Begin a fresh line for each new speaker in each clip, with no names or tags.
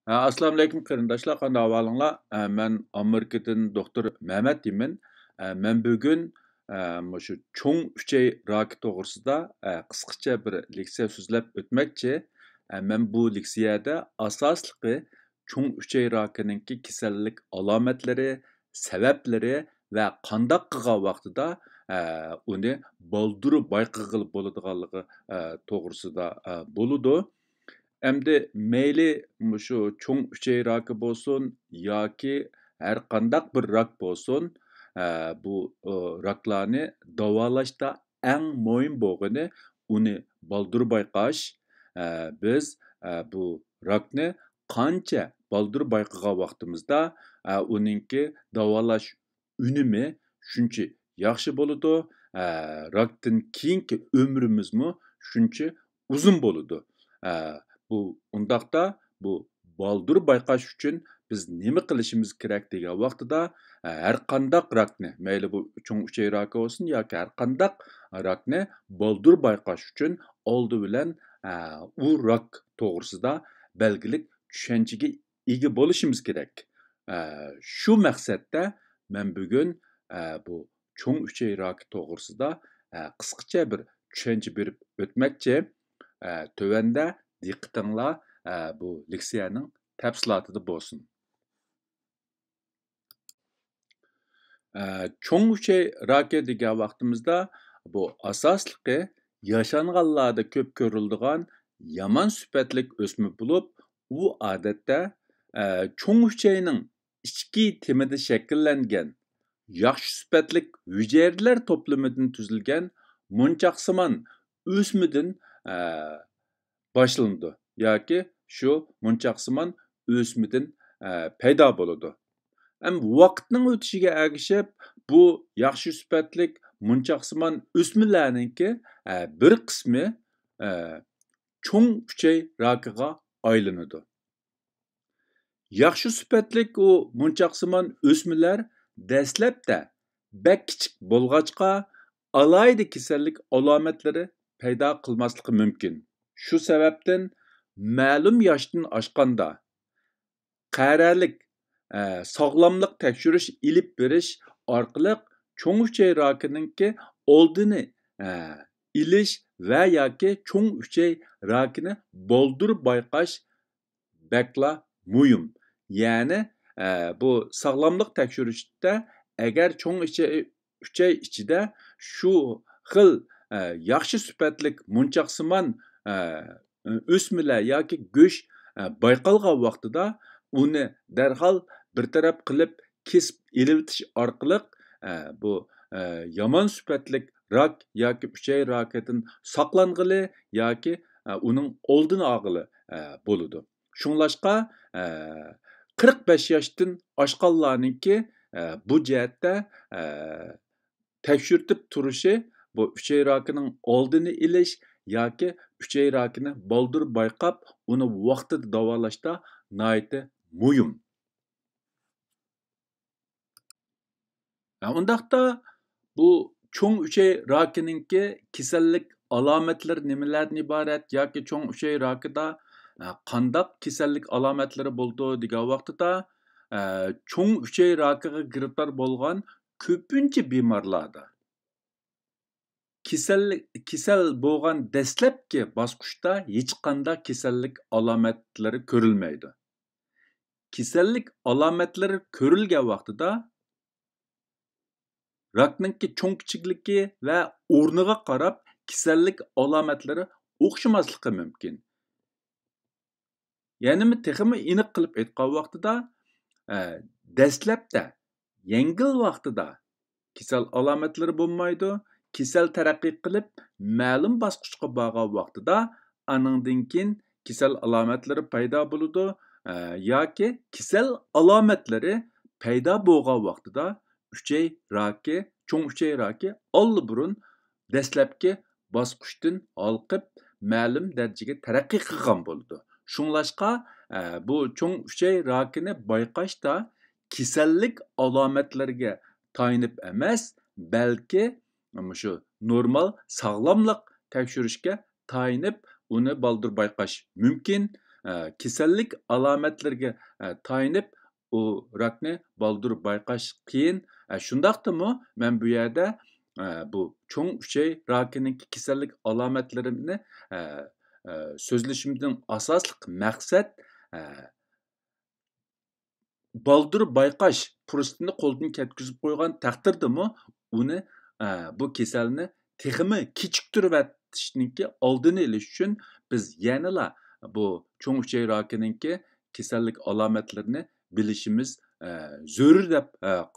Assalomu alaykum qarindoshlar, qanday ahvolinglar? Men Amerikadan doktor Mehmet deyman. Men bugun shu cho'ng uchay raki to'g'risida qisqacha bir leksiya so'zlab o'tmoqchi. Men bu leksiyada asosliqi cho'ng uchay rakininki kasallik alomatlari, sabablari va qandoq qilgan vaqtida uni boldirib bayqag'ili bo'ladiganligi to'g'risida bo'ladi. Endi meyli şu cho'ng uchay raki bo'lsin yoki har qandaq bir rak bo'lsin, bu raklarni davolashda eng muhim bo'lgani uni baldur bayqash. Biz bu rakni qancha baldur bayqagan vaqtimizda uninki davolash unumi shuncha yaxshi bo'ladi. Rakdan keyingi ömrümüzmü shuncha uzun bo'ladi. Bu undaqda bu baldur bayqash uchun biz nima qilishimiz kerak degan vaqtida har qandaq rakni, mayli bu cho'ng uchay raki bo'lsin yoki har qandaq rakni baldur bayqash uchun oldi bilan u rak to'g'risida belgilik tushunchaga ega bo'lishimiz kerak. Shu maqsadda men bugun bu cho'ng uchay raki to'g'risida qisqacha bir tushuncha berib o'tmoqchi. Tövəndə diqqətinizlər bu leksiyanın təfsilatında bolsun. Cho'ng uchay raki degan vaqtimizda bu asosliqi yaşanğanlarda ko'p ko'riladigan yomon sifatlik o'sma bo'lib, u odatda cho'ng uchayning ichki temida shakllangan yaxshi sifatlik hujayralar to'plamidan tuzilgan munchoqsimon o'smadan başlandı. Yoki shu munchoqsimon o'smadan paydo bo'ladi. Vaqtning o'tishiga ergishib bu yaxshi sifatlik munchoqsimon o'smalarninki bir qismi cho'ng uchay rakiga aylanadi. Yaxshi sifatlik u munchoqsimon o'smalar dastlabda bak kichik bo'lg'achqa alayda kasallik alomatlari paydo qilmasligi mumkin. Shu sababdan ma'lum yoshdan oshganda qaralik sog'lomlik tekshirish ilib berish orqali cho'ng uchay rakininki oldini ilish va yoki cho'ng uchay rakini boldirib bayqash bakla muhim. Ya'ni bu sog'lomlik tekshirishda agar cho'ng uchay ichida shu xil yaxshi sifatlik munchoqsimon o'smalar yoki go'sht bayqalgan vaqtida uni darhol bir taraf qilib kesib elitish orqali bu yomon sifatlik rak yoki uchay rakidan saqlang'ili yoki uning oldini olg'ili bo'ladi. Shunglashqa 45 yoshdan oshganlarninki bu jihatda tekshirtib turishi bu uchay rakining oldini ilish yoki uchay rakini baldur bayqab uni vaqtida davolashda nihoyatda muhim. Undaqda bu cho'ng uchay rakininki kasallik alomatlari nimalardan iborat yoki cho'ng uchay rakida qandaq kasallik alomatlari bo'ldi degan vaqtida cho'ng uchay rakiga giriftor bo'lgan ko'pincha bemorlarda kasal bo'lgan dastlabki bosqichda hech qanday kasallik alomatlari ko'rilmaydi. Kasallik alomatlari ko'rilgan vaqtida rakninki cho'ng kichikligi va o'rniga qarab kasallik alomatlari o'xshamasligi mumkin. Ya'ni texmi aniq qilib aytgan vaqtida dastlabda yengil vaqtida kasal alomatlari bo'lmaydi. Kasal taraqqiy qilib ma'lum bosqichga borgan vaqtida aningdan keyin kasal alomatlari paydo bo'ladi yoki kasal alomatlari paydo bo'lgan vaqtida uchay raki, cho'ng uchay raki allburun dastlabki bosqichdan olqib ma'lum darajaga taraqqiy qilgan bo'ladi. Shunglashqa bu cho'ng uchay rakini bayqashda kasallik alomatlariga tayinib emas, balki shu normal sog'lomlik tekshirishga tayinib uni baldur bayqash mumkin. kasallik alomatlariga tayinib u rakni baldur bayqash qiyin. Shundaqdimi men bu yerda bu cho'ng uchay rakining kasallik alomatlarini so'zlashimdan asosli maqsad baldur bayqash fursatini qo'ldan ketkizib qo'ygan taqdirdami uni bu kasalni texmi kechiktirib oldini olish uchun biz yanala bu cho'ng uchay rakininki kasallik alomatlarini bilishimiz zarur deb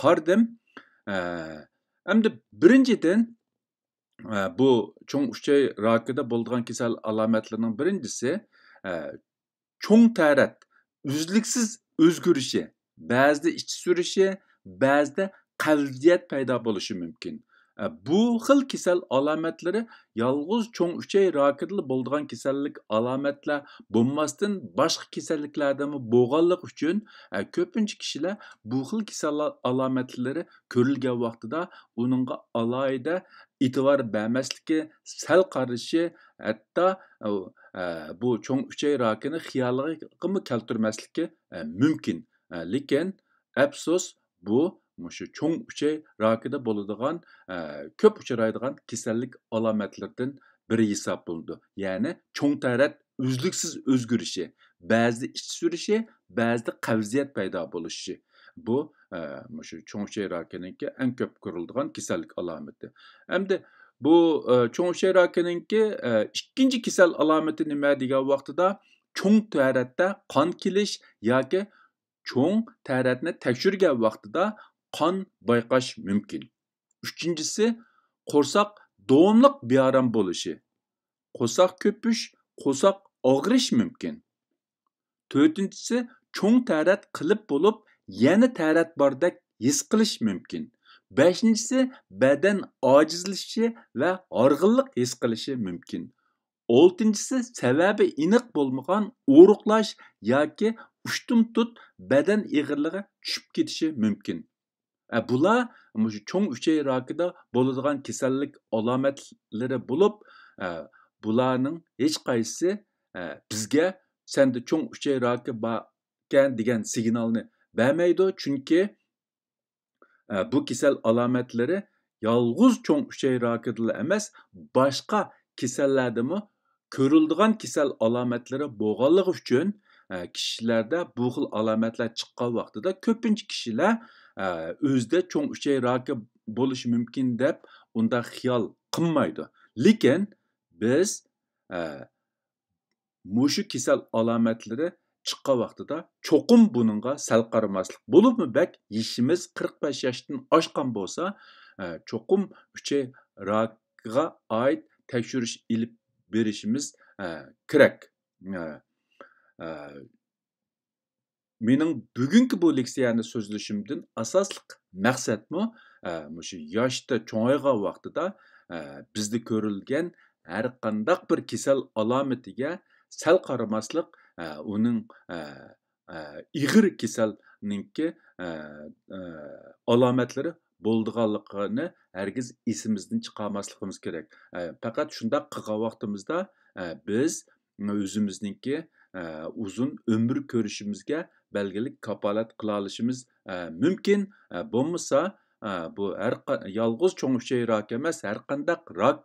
qaradim. Endi birinchidan bu cho'ng uchay rakida bo'lgan kasal alomatlarining birinchisi cho'ng tarat uzluksiz o'zgarishi, ba'zida ichki surishi, ba'zida qavziyat paydo bo'lishi mumkin. Bu xil kasal alomatlari yolg'iz cho'ng uchay rakida bo'lgan kasallik alomatlar bo'lmasdan boshqa kasalliklardami bo'lganligi uchun ko'pincha kishilar bu xil kasal alomatlari ko'rilgan vaqtida uningga alohida e'tibor bermasligi, sal qarashi, hatto bu cho'ng uchay rakini xiyoliga keltirmasligi mumkin. Lekin afsus bu shu cho'ng uchay rakida bo'ladigan ko'p uchraydigan kasallik alomatlaridan biri hisoblanadi. Ya'ni cho'ng tarat uzluksiz o'zgarishi, ba'zida ich surishi, ba'zida qavziyat paydo bo'lishi. Bu shu cho'ng uchay rakininki eng ko'p ko'riladigan kasallik alomati. Endi bu cho'ng uchay rakininki ikkinchi kasal alomati nima degan vaqtida cho'ng taratda qon kelish yoki cho'ng taratni tekshirgan vaqtida qon bayqash mumkin. Uchinchisi qo'rsoq davomliq bearam bo'lishi. Qo'rsoq ko'pish, qo'rsoq og'rish mumkin. To'rtinchisi cho'ng tarat qilib bo'lib, yana tarat bordek his qilish mumkin. Beshinchisi badan ojizlashishi va horg'inlik his qilishi mumkin. Oltinchisi sababi aniq bo'lmagan o'ruqlash yoki ushtum-tut badan ig'irligi tushib ketishi mumkin. Bular shu cho'ng uchay rakida bo'ladigan kasallik alomatlari bo'lib, bularning hech qaysisi bizga senda cho'ng uchay raki bor degan signalni bermaydi, chunki bu kasal alomatlari yolg'iz cho'ng uchay rakida emas, boshqa kasallardami ko'riladigan kasal alomatlari bo'lganligi uchun kishilarda bu xil alomatlar chiqqan vaqtida ko'pincha kishilar o'zida cho'ng uchay raki bo'lishi mumkin deb unda xiyol qilmaydi. Lekin biz mushu kasal alomatlari chiqqan vaqtida cho'qim buningga sal qaramaslik. Bo'libmi bak yishimiz 45 yoshdan oshgan bo'lsa, cho'qim uchay rakiga oid tekshirish ilib berishimiz kerak. Mening bugungi bu leksiyani so'zlashimdan asosli maqsadmi shu yoshda cho'ng'aygan vaqtida bizda ko'rilgan har qanday bir kasal alomatiga sal qaramaslik, uning ig'ir kasalninki alomatlari bo'ldiganligini hargiz esimizdan chiqarmasligimiz kerak. Faqat shunday qilgan vaqtimizda biz o'zimizningki uzun ömür ko'rishimizga belgilik kapolat qila olishimiz mumkin. Bo'lmasa bu yolg'iz cho'ng uchay rak emas, har qanday rak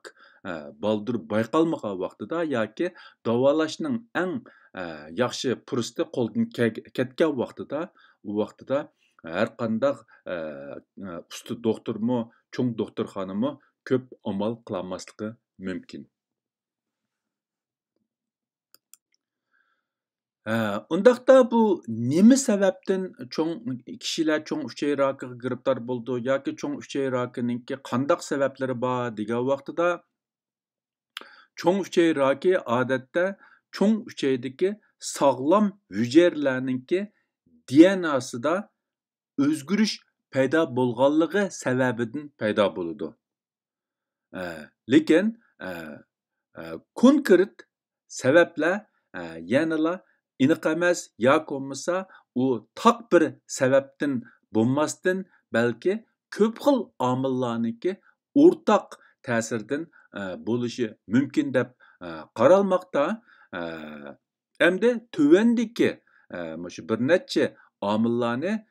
baldur bayqalmagan vaqtida yoki davolashning eng yaxshi fursati qo'ldan ketgan vaqtida, u vaqtida har qanday usta doktormi, cho'ng doktorxonami ko'p amal qilmasligi mumkin. Undaqda bu nima sababdan kishilar cho'ng uchay rakiga giribtor bo'ldi yoki cho'ng uchay rakininki qandaq sabablari bor degan vaqtida cho'ng uchay raki odatda cho'ng uchaydagi sog'lom hujayralarninki DNAsida o'zgarish paydo bo'lganligi sababidan paydo bo'ladi. Lekin konkret sabablar yanala aniq emas, yoki bo'lmasa u taq bir sababdan bo'lmasdan, balki ko'p xil omillarniki o'rtaq ta'sirdan bo'lishi mumkin deb qaralmoqda. Endi tövendeki şu bir neçe omillarni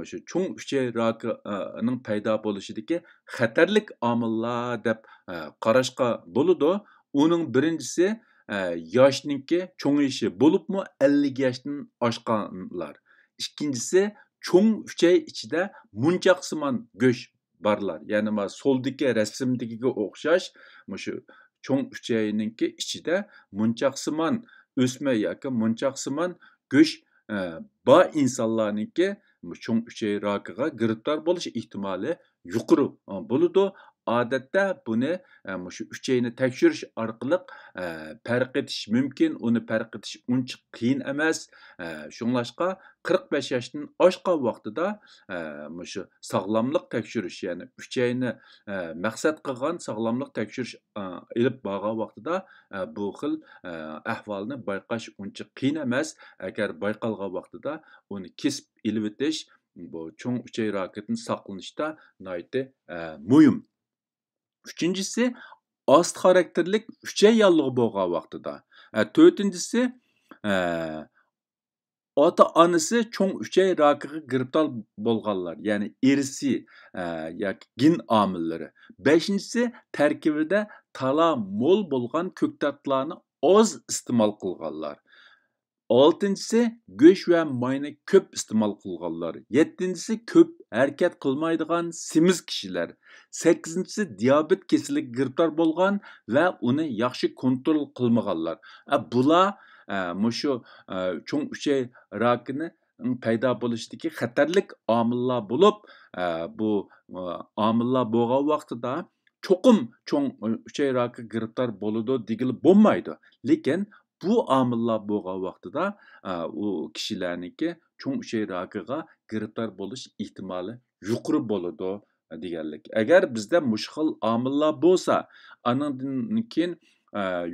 şu cho'ng uchay rakining paydo bo'lishidagi xatarlik omillar deb qarashga bo'ladi. Uning birinchisi yoshninki cho'ngishi bo'libmi 50 yoshdan oshganlar. Ikkinchisi cho'ng uchay ichida munchoqsimon go'sht borlar. Ya'ni soldagi rasmdagiga o'xshash shu cho'ng uchayninki ichida munchoqsimon o'sma yoki munchoqsimon go'sht bor insonlarniki cho'ng uchay rakiga giribdor bo'lish ehtimoli yuqori bo'ladi. Odatda buni shu uchayni tekshirish orqali farq etish mumkin. Uni farq etish uncha qiyin emas. Shunglashqa 45 yoshdan oshgan vaqtida shu sog'lomlik tekshirish, ya'ni uchayni maqsad qilgan sog'lomlik tekshirish ilib borgan vaqtida bu xil ahvolni bayqash uncha qiyin emas. Agar bayqalgan vaqtida uni kesib ilib o'tish bu cho'ng uchay rakidan saqlanishda nihoyatda muhim. Üçüncüsü ast xarakterlik uchay yallığı bo'lgan vaqtida. To'rtinchisi ota-onasi cho'ng uchay rakiga giribdor bo'lganlar, ya'ni irsi yoki gen omillari. Beshinchisi tarkibida tala mo'l bo'lgan ko'ktatlarni oz iste'mol qilganlar. Oltinchisi go'sht va mayni ko'p iste'mol qilganlar. Yettinchisi ko'p harakat qilmaydigan semiz kishilar. Sakkizinchisi diabet kasalligiga giribdor bo'lgan va uni yaxshi kontrol qilmaganlar. Bular mushu cho'ng uchay rakini paydo bo'lishidagi xatarlik omillar bo'lib, bu omillar bo'lgan vaqtida cho'qim cho'ng uchay rakiga giribdor bo'ladi degili bo'lmaydi. Lekin bu omillar bo'lgan vaqtida u kishilarniki cho'ng uchay rakiga giribdor bo'lish ehtimoli yuqori bo'ladi deganlik. Agar bizda mush xil omillar bo'lsa, andan keyin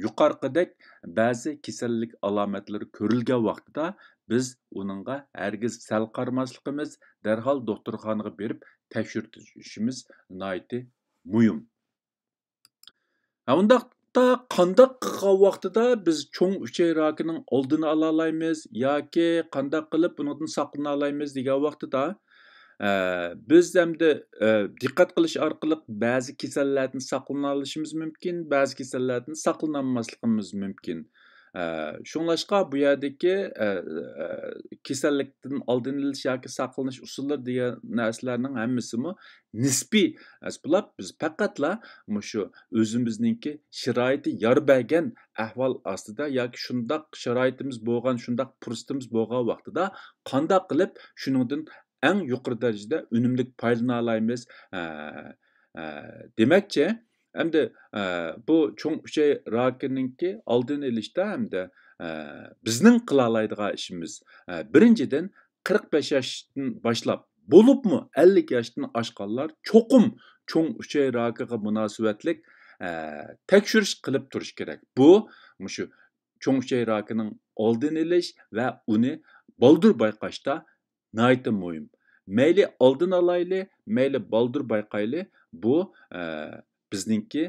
yuqorqidek ba'zi kasallik alomatlari ko'rilgan vaqtida biz uningga hargiz sal qaramasligimiz, darhol doktorxonaga berib tekshirishimiz nihoyatda muhim. Undaqda qandaq qilgan vaqtida biz cho'ng uchay rakining oldini ola olamiz yoki qandaq qilib bundan saqlana olamiz degan vaqtida biz endi diqqat qilish orqali ba'zi kasallardan saqlana olishimiz mumkin, ba'zi kasallardan saqlana olmasligimiz mumkin. Shunglashqa bu yerdagi kasallikdan oldini olish yoki saqlanish usullari degan narsalarning hammasimi nisbiy bo'lib, biz faqatla shu o'zimizningki sharoiti yor bergan ahvol ostida yoki shundoq sharoitimiz bo'lgan, shundoq fursatimiz bo'lgan vaqtida qandoq qilib shuningdan eng yuqori darajada unumli foydalana olamiz demakchi. Endi bu cho'ng uchay rakininki oldini olishda hamda bizning qila oladigan ishimiz birinchidan 45 yoshdan boshlab bo'libmi 50 yoshdan oshganlar cho'qim cho'ng uchay rakiga munosabatlik tekshirish qilib turish kerak. Bu shu cho'ng uchay rakining oldini olish va uni baldur bayqashda nihoyatda muhim. Mayli oldin olayli, mayli baldur bayqayli, bu bizningki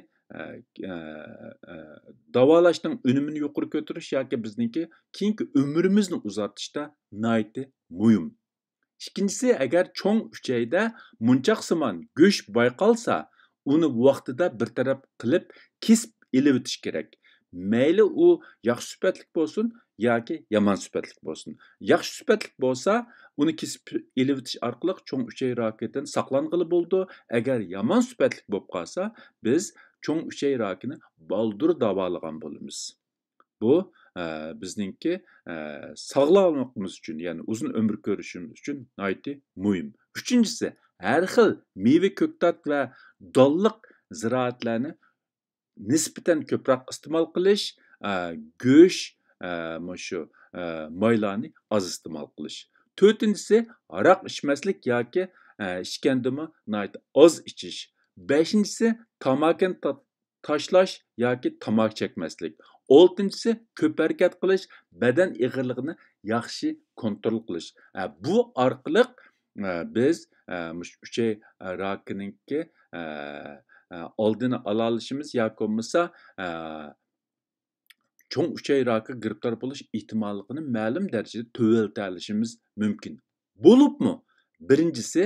davolashning unumini yuqori ko'tarish yoki bizningki keyingi umrimizni uzartishda nihoyatda muhim. Ikkinchisi, agar cho'ng uchayda munchoqsimon go'sht bayqalsa, uni vaqtida bir taraf qilib kesib ilib o'tish kerak. Mayli u yaxshi sifatlik bo'lsin yoki yomon sifatlik bo'lsin. Yaxshi sifatlik bo'lsa, uni kesib ilib o'tish orqali cho'ng uchay rakidan saqlang'ili bo'ldi. Agar yomon sifatlik bo'lib qolsa, biz cho'ng uchay rakini baldur davolagan bo'lamiz. Bu bizningki sog'lomligimiz uchun, ya'ni uzun umr ko'rishimiz uchun nihoyatda muhim. Uchinchisi, har xil meva ko'ktat va donliq ziroatlarni nisbatan ko'proq iste'mol qilish, go'sht, shu maylarni oz iste'mol qilish. To'rtinchisi, aroq ichmaslik yoki ichgandimi nihoyat oz ichish. Beshinchisi, tamakini tashlash yoki tamak chekmaslik. Oltinchisi, ko'p harakat qilish, badan ig'irligini yaxshi kontrol qilish. Bu orqali biz uchay rakininki oldini ola olishimiz yoki bo'lmasa cho'ng uchay raki giribtor bo'lish ehtimolligini ma'lum darajada töveltälişimiz mümkün. Bo'libmi? Birinchisi,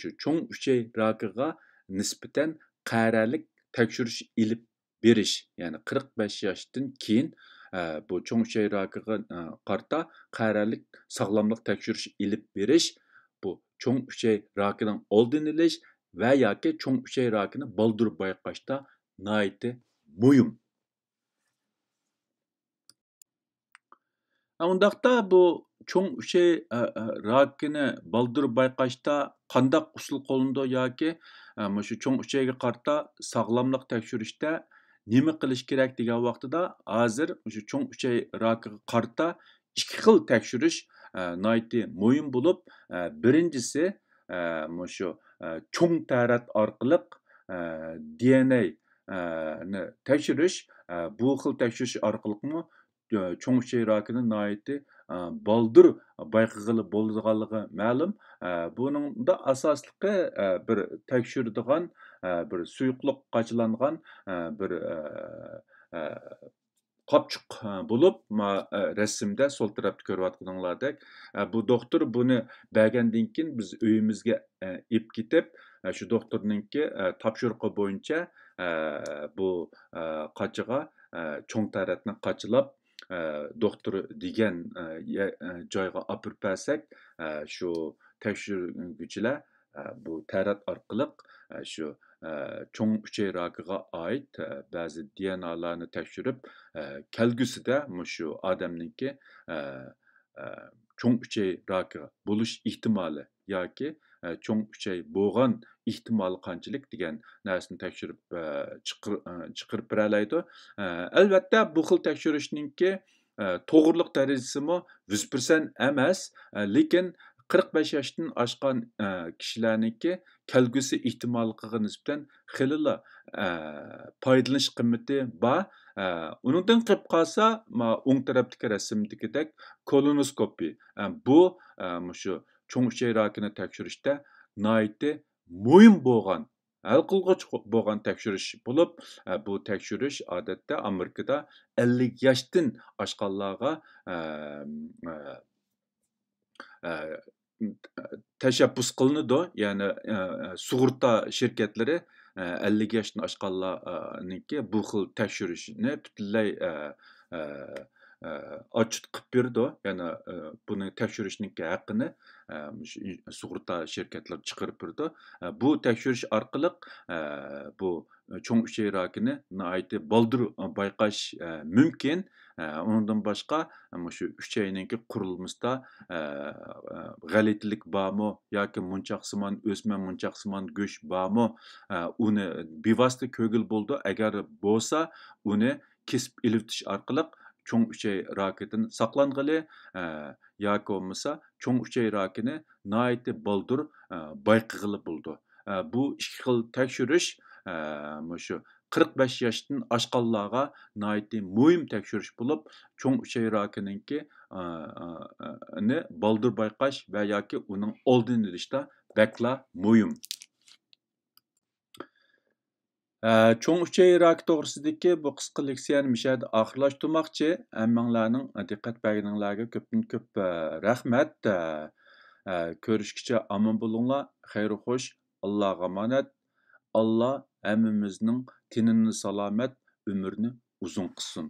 shu cho'ng uchay rakiga nisbatan qaralik tekshirish ilib berish, ya'ni 45 yoshdan keyin bu cho'ng uchay rakiga qarta qaralik sog'lomlik tekshirish ilib berish, bu cho'ng uchay rakining oldini olish va yoki cho'ng uchay rakini baldur bayqashda nihoyatda muhim. Undaqda bu cho'ng uchay rakini baldur bayqashda qandaq usul qo'llanadi yoki shu cho'ng uchayga qarta sog'lomlik tekshirishda nima qilish kerak degan vaqtida hozir shu cho'ng uchay rakiga qarta ikki xil tekshirish nihoyatda muhim bo'lib, birinchisi shu cho'ng tarat orqali DNA ni tekshirish, bu xil tekshirish orqali cho'ng uchay rakini nihoyatda baldur bayqag'ili bo'ladiganligi ma'lum. Buningda asosliqi bir tekshiradigan bir suyuqlik qachilangan bir qopchiq bo'lib, rasmda sol tarafda ko'ryapsizlardek, bu doktor buni bergandan keyin biz uyimizga ib ketib, shu doktorninki topshiriqi bo'yicha bu qachiga cho'ng taratni qachilab, doktor degan joyga olib bersak, shu tekshiruvchilar bu tarat orqali shu cho'ng uchay rakiga oid ba'zi DNAlarni tekshirib, kelgusida shu odamninki cho'ng uchay raki bo'lish ehtimoli yoki cho'ng uchay bo'lgan ehtimoli qanchalik degan narsani tekshirib chiqarib beradi. Albatta bu xil tekshirishninki to'g'riliq darajasimi 100% emas, lekin 45 yoshdan oshgan kishilarniki kelgusi ehtimolligiga nisbatan xilila foydalanish qimmati bor. Uningdan qilib qolsa, o'ng tarafdagi rasmdagidek kolonoskopiya. Bu shu cho'ng uchay rakini tekshirishda nihoyatda muhim bo'lgan, hal qilg'uch bo'lgan tekshirish bo'lib, bu tekshirish odatda Amerikada 50 yoshdan oshganlarga tashabbus qilinadi. Ya'ni sug'urta shirkatlari 50 yoshdan oshganlarniki bu xil tekshirishni butunlay ochiq qilib berdi. Ya'ni buni tekshirishniki haqqini sug'urta shirkatlari chiqarib berdi. Bu tekshirish orqali bu cho'ng uchay rakini nihoyatda baldur bayqash mumkin. Undan boshqa shu uchayninki qurilmasida g'alatilik bormi yoki munchoqsimon o'sma munchoqsimon go'sht bormi, uni bevosita ko'gil bo'ldi. Agar bo'lsa, uni kesib ilitish orqali cho'ng uchay rakidan saqlang'ili yoki bo'lmasa cho'ng uchay rakini nihoyatda baldur bayqag'ili bo'ldi. Bu ikki xil tekshirish shu 45 yoshdan oshganlarga nihoyatda muhim tekshirish bo'lib, cho'ng uchay rakininki baldur bayqash va yoki uning oldini olishda bakla muhim. Cho'ng uchay raki to'g'risidagi bu qisqa leksiyani mishada oxirlashtirmoqchi. Hammanglarning diqqat berganinglarga ko'pdan ko'p rahmat. Ko'rishguncha omon bo'linglar. Xayr xo'sh. Allohga omonat. Alloh hammamizning tinini salomat, umrni uzun qilsin.